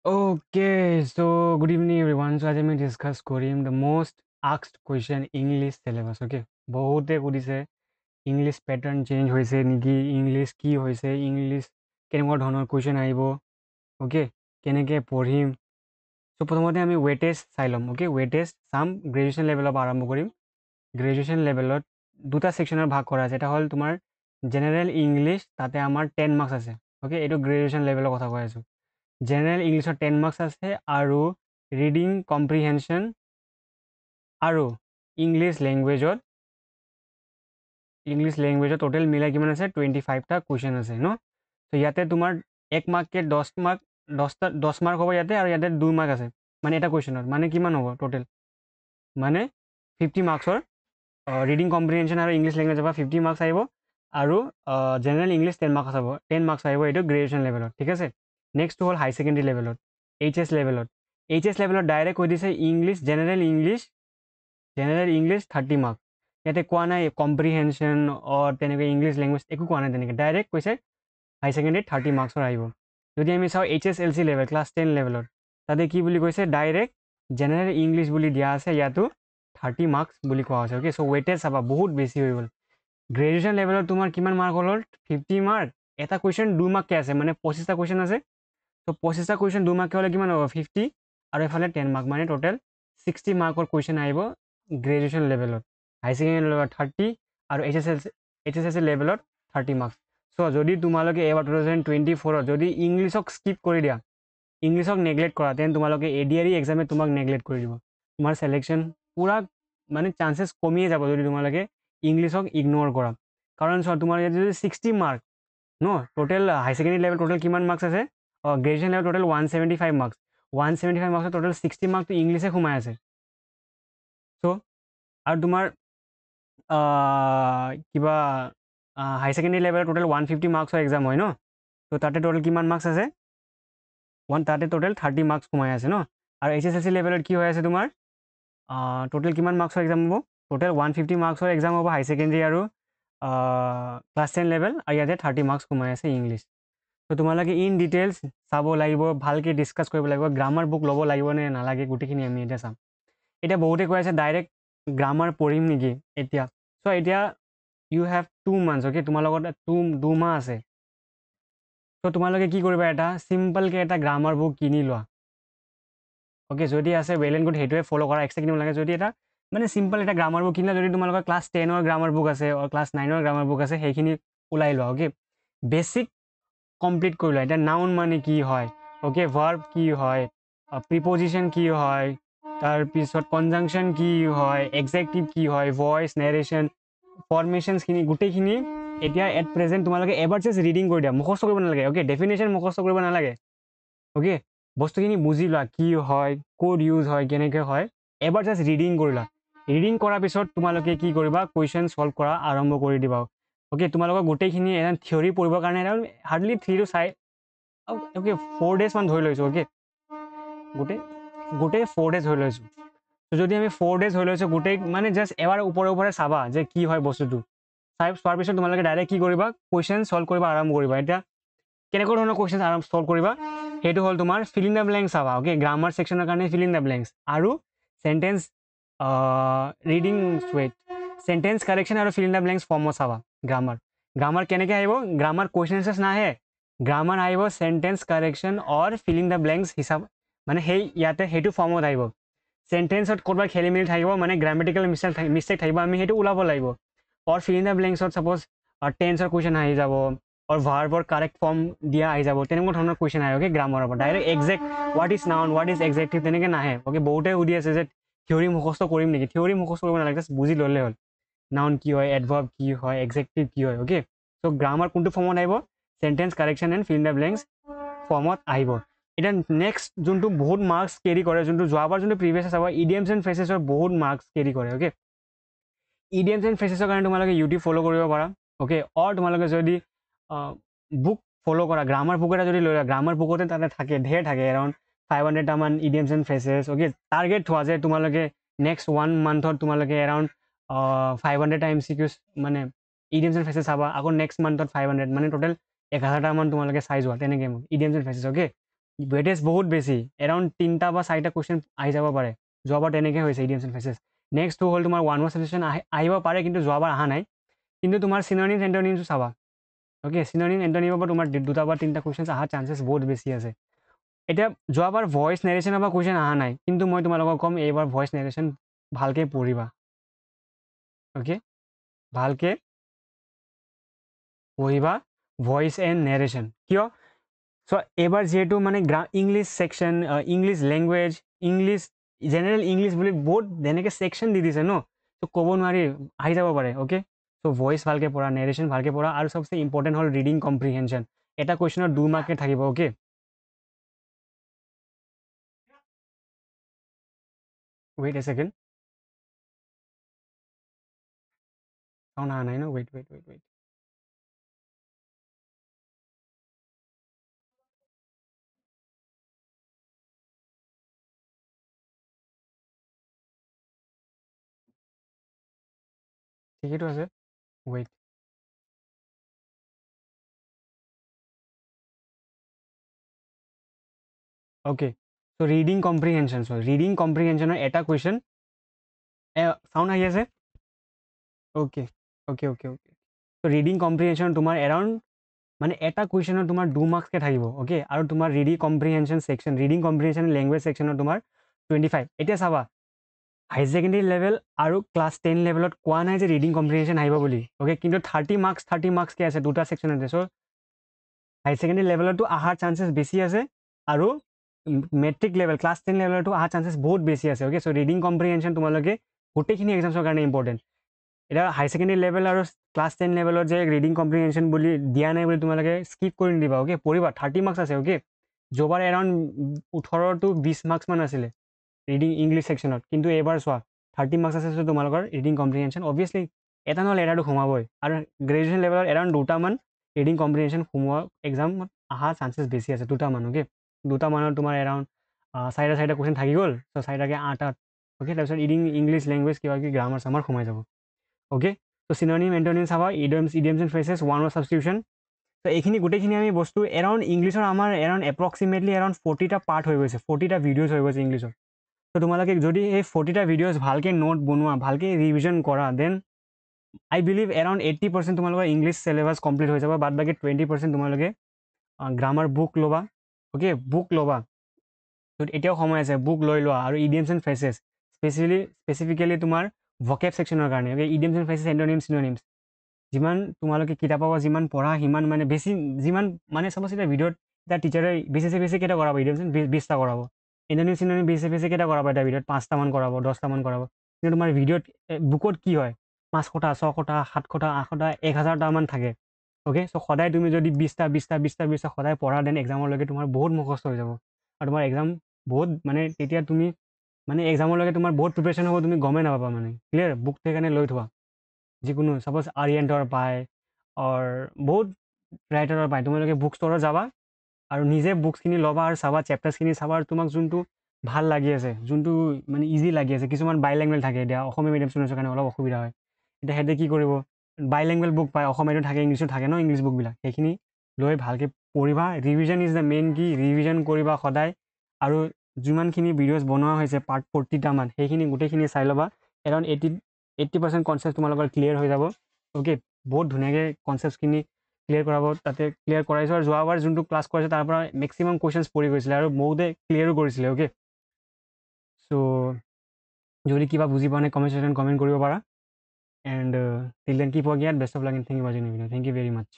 Okay, so good evening everyone. So as I discuss Korean, the most asked question English syllabus. Okay, বহুতে সুধিছে English pattern change হৈছে নেকি, English কি হৈছে, English কেনেকুৱা ধৰণৰ কুৱেশ্যন আহিব, অ'কে কেনেকৈ পঢ়িম। চ' প্ৰথমতে আমি ৱেটেজ চাই ল'ম। অ'কে, ৱেটেজ চাম গ্ৰেজুৱেশ্যন লেভেলৰ পৰা আৰম্ভ কৰিম। গ্ৰেজুৱেশ্যন লেভেলত দুটা ছেকশ্যনৰ ভাগ কৰা আছে। এটা হ'ল তোমাৰ জেনেৰেল ইংলিছ, তাতে আমাৰ 10 মাৰ্কছ আছে। অ'কে, এইটো গ্ৰেজুৱেশ্যন লেভেলৰ কথা কৈ আছোঁ। জেনেৰেল ইংলিছত 10 মাৰ্কছ আছে আৰু ৰিডিং কম্প্ৰিহেনশ্যন আৰু ইংলিছ লেংগুৱেজত টোটেল মিলাই কিমান আছে 25টা কুৱেশ্যন আছে ন। ত' ইয়াতে তোমাৰ 1 মাৰ্ককে 10 মাৰ্ক 10 মাৰ্ক হ'ব ইয়াতে, আৰু ইয়াতে 2 মাৰ্ক আছে মানে এটা কুৱেশ্যনত। মানে কিমান হ'ব টোটেল, মানে 50 মাৰ্কছৰ ৰিডিং কম্প্ৰিহেনশ্যন আৰু ইংলিছ লেংগুৱেজৰ পৰা 50 মাৰ্কছ আহিব, আৰু জেনেৰেল ইংলিছ 10 মাৰ্কছ আহিব এইটো গ্ৰেজুৱেশ্যন লেভেলত। ঠিক আছে, নেক্সটটো হ'ল হাই ছেকেণ্ডেৰী লেভেলত, HS লেভেলত। HS লেভেলত ডাইৰেক্ট কৈ দিছে ইংলিছ, জেনেৰেল ইংলিছ 30 মাৰ্কছ। ইয়াতে কোৱা নাই কম্প্ৰিহেনশ্যন তেনেকৈ ইংলিছ লেংগুৱেজ একো কোৱা নাই, তেনেকৈ ডাইৰেক্ট কৈছে হাই ছেকেণ্ডেৰীত 30 মাৰ্কছৰ আহিব। যদি আমি চাওঁ HSLC লেভেল, ক্লাছ 10 লেভেলত, তাতে কি বুলি কৈছে, ডাইৰেক্ট জেনেৰেল ইংলিছ বুলি দিয়া আছে, ইয়াতো 30 মাৰ্কছ বুলি কোৱা হৈছে। অ'কে, চ' ৱেটেজ চাবা বহুত বেছি হৈ গ'ল। গ্ৰেজুৱেশ্যন লেভেলত তোমাৰ কিমান মাৰ্ক হ'ল, 50 মাৰ্ক, এটা কুৱেশ্যন 2 মাৰ্ককৈ আছে, মানে 25টা কুৱেশ্যন আছে। ত' 25টা কুৱেশ্যন 2 মাৰ্ককৈ হ'লে কিমান হ'ব, 50, আৰু এফালে 10 মাৰ্ক, মানে টোটেল 60 মাৰ্কৰ কুৱেশ্যন আহিব গ্ৰেজুৱেশ্যন লেভেলত। হাই ছেকেণ্ডেৰী লেভেলত 30 আৰু HSLC লেভেলত 30 মাৰ্কছ। চ' যদি তোমালোকে এইবাৰ 2024ত যদি ইংলিছক স্কিপ কৰি দিয়া, ইংলিছক নেগলেক্ট কৰা, তেন তোমালোকে ADRE এক্সামে তোমাক নেগলেক্ট কৰি দিব। তোমাৰ ছিলেকশ্যন পূৰা মানে চান্সেছ কমিয়ে যাব যদি তোমালোকে ইংলিছক ইগন'ৰ কৰা। কাৰণ চোৱা, তোমাৰ ইয়াত যদি 60 মাৰ্ক ন, total high secondary level total কিমান মাৰ্কছ আছে, গ্ৰেজুৱেশ্যন লেভেল টোটেল 175 মাৰ্কছ। 175 মাৰ্কছত টোটেল 60 মাৰ্কটো ইংলিছে সোমাই আছে। চ' আৰু তোমাৰ কিবা হাই ছেকেণ্ডেৰী লেভেলত টোটেল 150 মাৰ্কছৰ এক্সাম হয় ন, ত' তাতে টোটেল কিমান মাৰ্কছ আছে, তাতে টোটেল 30 মাৰ্কছ সোমাই আছে ন। আৰু HSLC লেভেলত কি হৈ আছে তোমাৰ, টোটেল কিমান মাৰ্কছৰ এক্সাম হ'ব, টোটেল 150 মাৰ্কছৰ এক্সাম হ'ব হাই ছেকেণ্ডেৰী আৰু ক্লাছ 10 লেভেল, আৰু ইয়াতে 30 মাৰ্কছ সোমাই আছে ইংলিছ। ত' তোমালোকে ইন ডিটেইলছ চাব লাগিব, ভালকৈ ডিছকাছ কৰিব লাগিব, গ্ৰামাৰ বুক ল'ব লাগিব নে নালাগে, গোটেইখিনি আমি এতিয়া চাম। এতিয়া বহুতে কৈ আছে ডাইৰেক্ট গ্ৰামাৰ পঢ়িম নেকি এতিয়া। চ' এতিয়া ইউ হেভ 2 মান্থছ। অ'কে, তোমাৰ লগত 2 মাহ আছে। ত' তোমালোকে কি কৰিবা, এটা চিম্পলকৈ এটা গ্ৰামাৰ বুক কিনি লোৱা। অ'কে, যদি আছে ৱেল এণ্ড গুড, সেইটোৱে ফ'ল' কৰা, এক্সট্ৰা কিনিব লাগে। যদি এটা মানে চিম্পল এটা গ্ৰামাৰ বুক কিনিলা, যদি তোমালোকৰ ক্লাছ 10ৰ গ্ৰামাৰ বুক আছে, ক্লাছ 9ৰ গ্ৰামাৰ বুক আছে, সেইখিনি ওলাই লোৱা। অ'কে, বেছিক কমপ্লিট কৰি লোৱা। এতিয়া নাউন মানে কি হয়, অ'কে, ভাৰ্ব কি হয়, প্ৰিপজিশ্যন কি হয়, তাৰপিছত কনজাংশ্যন কি হয়, এক্সেক্টিভ কি হয়, ভইচ, নেৰেশ্যন, ফৰ্মেশ্যনছখিনি গোটেইখিনি এতিয়া এট প্ৰেজেণ্ট তোমালোকে এবাৰ জাষ্ট ৰিডিং কৰি দিয়া, মুখস্থ কৰিব নালাগে। অ'কে, ডেফিনেশ্যন মুখস্থ কৰিব নালাগে। অ'কে, বস্তুখিনি বুজি লোৱা, কি হয়, ক'ত ইউজ হয়, কেনেকৈ হয়, এবাৰ জাষ্ট ৰিডিং কৰিলা। ৰিডিং কৰাৰ পিছত তোমালোকে কি কৰিবা, কুৱেশ্যন ছল্ভ কৰা আৰম্ভ কৰি দিবা। অ'কে, তোমালোকৰ গোটেইখিনি এটা থিয়ৰী পঢ়িবৰ কাৰণে এটা হাৰ্ডলি 3 to 4 days মান ধৰি লৈছোঁ। অ'কে, গোটেই 4 days ধৰি লৈছোঁ। যদি আমি 4 days হৈ লৈছোঁ, গোটেই মানে জাষ্ট এবাৰ ওপৰে চাবা যে কি হয় বস্তুটো। চোৱাৰ পিছত তোমালোকে ডাইৰেক্ট কি কৰিবা, কুৱেশ্যন ছল্ভ কৰিব আৰম্ভ কৰিবা। এতিয়া কেনেকুৱা ধৰণৰ কুৱেশ্যন ছল্ভ কৰিবা, সেইটো হ'ল তোমাৰ ফিল ইন দ্য ব্লেংকছ চাবা। অ'কে, গ্ৰামাৰ ছেকশ্যনৰ কাৰণে ফিল ইন দ্য ব্লেংকছ, আৰু চেণ্টেঞ্চ ৰিডিং চেণ্টেঞ্চ কাৰেকশ্যন আৰু ফিল ইন দ্য ব্লেংকছ ফৰ্মত চাবা। গ্ৰামাৰ কেনেকৈ আহিব, গ্ৰামাৰ কুৱেশ্যন এনচাৰ্ছ নাহে, গ্ৰামাৰ আহিব sentence correction or fill in the blanks হিচাপ, মানে ইয়াতে সেইটো ফৰ্মত আহিব। চেণ্টেঞ্চত ক'ৰবাত খেলি মেলি থাকিব, মানে গ্ৰামেটিকেল মিষ্টেক থাকিব, আমি সেইটো ওলাব লাগিব। অৰ ফিল ইন দ্য ব্লেংকছত ছাপ'জ টেন্সৰ কুৱেশ্যন আহি যাব, অৰ ভাৰ্বৰ কাৰেক্ট ফৰ্ম দিয়া আহি যাব, তেনেকুৱা ধৰণৰ কুৱেশ্যন আহে। অ'কে, গ্ৰামাৰৰ পৰা direct exact what is noun, what is adjective তেনেকৈ নাহে। অ'কে, বহুতে সুধি আছে যে থিয়ৰী মুখস্থ কৰিম নেকি, থিয়ৰী মুখস্থ কৰিব নালাগে, জাষ্ট বুজি ল'লে হ'ল। নাউন কি হয়, এডভাৰ্ব কি হয়, এক্সেক্টিভ কি হয়। অ'কে, চ' গ্ৰামাৰ কোনটো ফৰ্মত আহিব, sentence correction and feel in the blanks ফৰ্মত আহিব। এতিয়া নেক্সট যোনটো বহুত মাৰ্কছ কেৰি কৰে, যোনটো যোৱাবাৰ যোনটো প্ৰিভিয়াছ চাব, ইডিএমছ এণ্ড ফ্ৰেজেছৰ বহুত মাৰ্কছ কেৰি কৰে। অ'কে, ইডিএমছ এণ্ড ফ্ৰেজেছৰ কাৰণে তোমালোকে ইউটিউব ফ'ল' কৰিব পাৰা। অ'কে, অৰ তোমালোকে যদি বুক ফ'ল' কৰা, গ্ৰামাৰ বুক এটা যদি লৈ লোৱা, গ্ৰামাৰ বুকতে তাতে থাকে, ঢেৰ থাকে, এৰাউণ্ড 500টামান ইডিএমছ এণ্ড ফ্ৰেজেছ। অ'কে, টাৰ্গেট থোৱা যে তোমালোকে নেক্সট 1 মান্থত তোমালোকে এৰাউণ্ড 500টা MCQs মানে ইডিএমছ এণ্ড ফ্ৰেজেছ চাবা, আকৌ নেক্সট মান্থত 500, মানে টোটেল 1000টামান তোমালোকে চাই যোৱা, তেনেকৈ ইডিএমছ এণ্ড ফ্ৰেজেছ। অ'কে, ৱেটেজ বহুত বেছি, এৰাউণ্ড 3টা বা 4টা কুৱেশ্যন আহি যাব পাৰে। যোৱাবাৰ তেনেকৈ হৈছে ইডিয়ামছ এণ্ড ফ্ৰেজেছ। নেক্সটটো হ'ল তোমাৰ ওৱান ৱৰ্ড ছাবজেক্টশ্যন আহিব পাৰে, কিন্তু যোৱাবাৰ অহা নাই। কিন্তু তোমাৰ চিননিমছ এণ্টনিমছ চাবা। অ'কে, চিননিম এণ্টনিমৰ পৰা তোমাৰ 2টা বা 3টা কুৱেশ্যন অহাৰ চান্সেছ বহুত বেছি আছে। এতিয়া যোৱাবাৰ ভইচ নেৰেশ্যনৰ পৰা কুৱেশ্যন অহা নাই, কিন্তু মই তোমালোকক ক'ম এইবাৰ ভইচ নেৰেশ্যন ভালকৈ পঢ়িবা। অ'কে, ভালকৈ পঢ়িবা ভইচ এণ্ড নেৰেশ্যন। কিয়? চ' এইবাৰ যিহেতু মানে English section, English language, English general English বুলি বহুত যেনেকৈ ছেকশ্যন দি দিছে ন, ত' ক'ব নোৱাৰি, আহি যাব পাৰে। অ'কে, চ' ভইচ ভালকৈ পঢ়া, নেৰেশ্যন ভালকৈ পঢ়া, আৰু চবচে ইম্পৰ্টেণ্ট হ'ল ৰিডিং কম্প্ৰিহেনশ্যন। এটা কুৱেশ্যনত 2 মাৰ্কে থাকিব। Okay, wait a second, sound অহা নাই ন, ৱেইট ৱেইট ৱেইট ৱেইট। ঠিকেইতো আছে, ৱেইট। অ'কে, চ' ৰিডিং কম্প্ৰিহেনশ্যন, চ' ৰিডিং কম্প্ৰিহেনশ্যনৰ এটা কুৱেশ্যন, চাউণ্ড আহি আছে? অ'কে অ'কে অ'কে অ'কে, চ' ৰিডিং কম্প্ৰিহেনশ্যন তোমাৰ এৰাউণ্ড মানে এটা কুৱেশ্যনত তোমাৰ 2 মাৰ্কছকৈ থাকিব। অ'কে, আৰু তোমাৰ reading comprehension section, reading comprehension language ছেকশ্যনত তোমাৰ 25। এতিয়া চাবা, হাই ছেকেণ্ডেৰী লেভেল আৰু ক্লাছ 10 লেভেলত কোৱা নাই যে ৰিডিং কম্প্ৰিহেনশ্যন আহিব বুলি। অ'কে, কিন্তু 30 মাৰ্কছকৈ আছে 2টা ছেকশ্যনতে। চ' হাই ছেকেণ্ডেৰী লেভেলতো অহাৰ চান্সেছ বেছি আছে, আৰু মেট্ৰিক লেভেল ক্লাছ 10 লেভেলতো অহাৰ চান্সেছ বহুত বেছি আছে। অ'কে, চ' ৰিডিং কম্প্ৰিহেনশ্যন তোমালোকে গোটেইখিনি এক্সামছৰ কাৰণে ইম্পৰ্টেণ্ট। এতিয়া হাই ছেকেণ্ডেৰী লেভেল আৰু ক্লাছ 10 লেভেলত যে ৰিডিং কম্প্ৰিহেনশ্যন বুলি দিয়া নাই বুলি তোমালোকে স্কিপ কৰি নিদিবা। অ'কে, পঢ়িবা, 30 মাৰ্কছ আছে। অ'কে, যোৱাবাৰ এৰাউণ্ড 18 to 20 মাৰ্কছমান আছিলে ৰিডিং ইংলিছ ছেকশ্যনত, কিন্তু এইবাৰ চোৱা 30 মাৰ্কছ আছে। চ' তোমালোকৰ ৰিডিং কম্প্ৰিহেনশ্যন অভিয়াছলি এটা নহ'লে এটাটো সোমাবই, আৰু গ্ৰেজুৱেশ্যন লেভেলত এৰাউণ্ড 2টামান ৰিডিং কম্প্ৰিহেনশ্যন সোমোৱা এক্সামত অহা চান্সেছ বেছি আছে, 2টামান। অ'কে, 2টামানত তোমাৰ এৰাউণ্ড 4টা কুৱেশ্যন থাকি গ'ল, চ' 4টাকে 8। অ'কে, তাৰপিছত ৰিডিং ইংলিছ লেংগুৱেজ কিবা কিবি গ্ৰামাৰ চামাৰ সোমাই যাব। অ'কে, চ' চিননিম এণ্টনিম চাবা, ইডিয়মছ এণ্ড ফ্ৰেজেছ, ওৱান ৱৰ্ড ছাবষ্টিটিউশ্যন। চ' এইখিনি গোটেইখিনি আমি বস্তু এৰাউণ্ড ইংলিছৰ আমাৰ এৰাউণ্ড এপ্ৰক্সিমেটলি এৰাউণ্ড 40টা পাৰ্ট হৈ গৈছে, 40টা ভিডিঅ'জ হৈ গৈছে ইংলিছৰ। ত' তোমালোকে যদি এই 40টা ভিডিঅ'জ ভালকৈ নোট বনোৱা, ভালকৈ ৰিভিজন কৰা, দেন আই বিলিভ এৰাউণ্ড 80% তোমালোকৰ ইংলিছ চিলেবাছ কমপ্লিট হৈ যাব। বাদ বাকী 20% তোমালোকে গ্ৰামাৰ বুক ল'বা। অ'কে, বুক ল'বা, ত' এতিয়াও সময় আছে, বুক লৈ লোৱা। আৰু ইডিয়মছ এণ্ড ফ্ৰেজেছ স্পেচিফিকেলি তোমাৰ ভকেব ছেকশ্যনৰ কাৰণে। অ'কে, ইডিয়মছ এণ্ড ফ্ৰেজেছ, এণ্টনিমছ, চিননিমছ, যিমান তোমালোকে কিতাপৰ পৰা যিমান পঢ়া সিমান মানে বেছি, যিমান মানে চাবচোন এতিয়া ভিডিঅ'ত এতিয়া টিচাৰে বেছি কেইটা কৰাব, ইডিয়মছ 20টা কৰাব, এণ্টনিমছ চিননিমছ বেছি কেইটা কৰাব, এটা ভিডিঅ'ত 5টামান কৰাব, 10টামান কৰাব। কিন্তু তোমাৰ ভিডিঅ'ত বুকত কি হয়, 500টা, 600টা, 700টা, 800টা, 1000টামান থাকে। অ'কে, চ' সদায় তুমি যদি 20টা সদায় পঢ়া, দেন এক্সামলৈকে তোমাৰ বহুত মুখস্থ হৈ যাব, আৰু তোমাৰ এক্সাম বহুত মানে তেতিয়া তুমি মানে এক্সামলৈকে তোমাৰ বহুত প্ৰিপেৰেশ্যন হ'ব, তুমি গমেই নাপাবা মানে। ক্লিয়াৰ, বুক সেইকাৰণে লৈ থোৱা। যিকোনো ছাপ'জ আৰিয়েণ্টৰ পায়, অৰ বহুত ৰাইটাৰৰ পায়, তোমালোকে বুক ষ্ট'ৰত যাবা আৰু নিজে বুকছখিনি ল'বা আৰু চাবা, চেপ্টাৰ্ছখিনি চাবা, আৰু তোমাক যোনটো ভাল লাগি আছে, যোনটো মানে ইজি লাগি আছে। কিছুমান বাইলেংগুৱেল থাকে, এতিয়া অসমীয়া মিডিয়াম ষ্টুডেণ্টছৰ কাৰণে অলপ অসুবিধা হয়, এতিয়া সিহঁতে কি কৰিব, বাইলেংগুৱেল বুক পায়, অসমীয়াতো থাকে, ইংলিছো থাকে ন, ইংলিছ বুকবিলাক, সেইখিনি লৈ ভালকৈ পঢ়িবা। ৰিভিজন ইজ দ্য মেইন কি, ৰিভিজন কৰিবা সদায়। আৰু যিমানখিনি ভিডিঅ'জ বনোৱা হৈছে পাৰ্ট 40টামান, সেইখিনি গোটেইখিনি চাই ল'বা। এৰাউণ্ড 80% কনচেপ্ট তোমালোকৰ ক্লিয়াৰ হৈ যাব। অ'কে, বহুত ধুনীয়াকৈ কনচেপ্টখিনি ক্লিয়াৰ কৰাব, তাতে ক্লিয়াৰ কৰাইছোঁ। আৰু যোৱাবাৰ যোনটো ক্লাছ কৰাইছে তাৰ পৰা মেক্সিমাম কুৱেশ্যনছ পৰি গৈছিলে, আৰু বহুতে ক্লিয়াৰো কৰিছিলে। অ'কে, চ' যদি কিবা বুজি পোৱা নাই কমেণ্ট ছেকশ্যনত কমেণ্ট কৰিব পাৰা। And till then keep working hard, best of luck and thank you for ৱাচিং this video'. Thank you very much.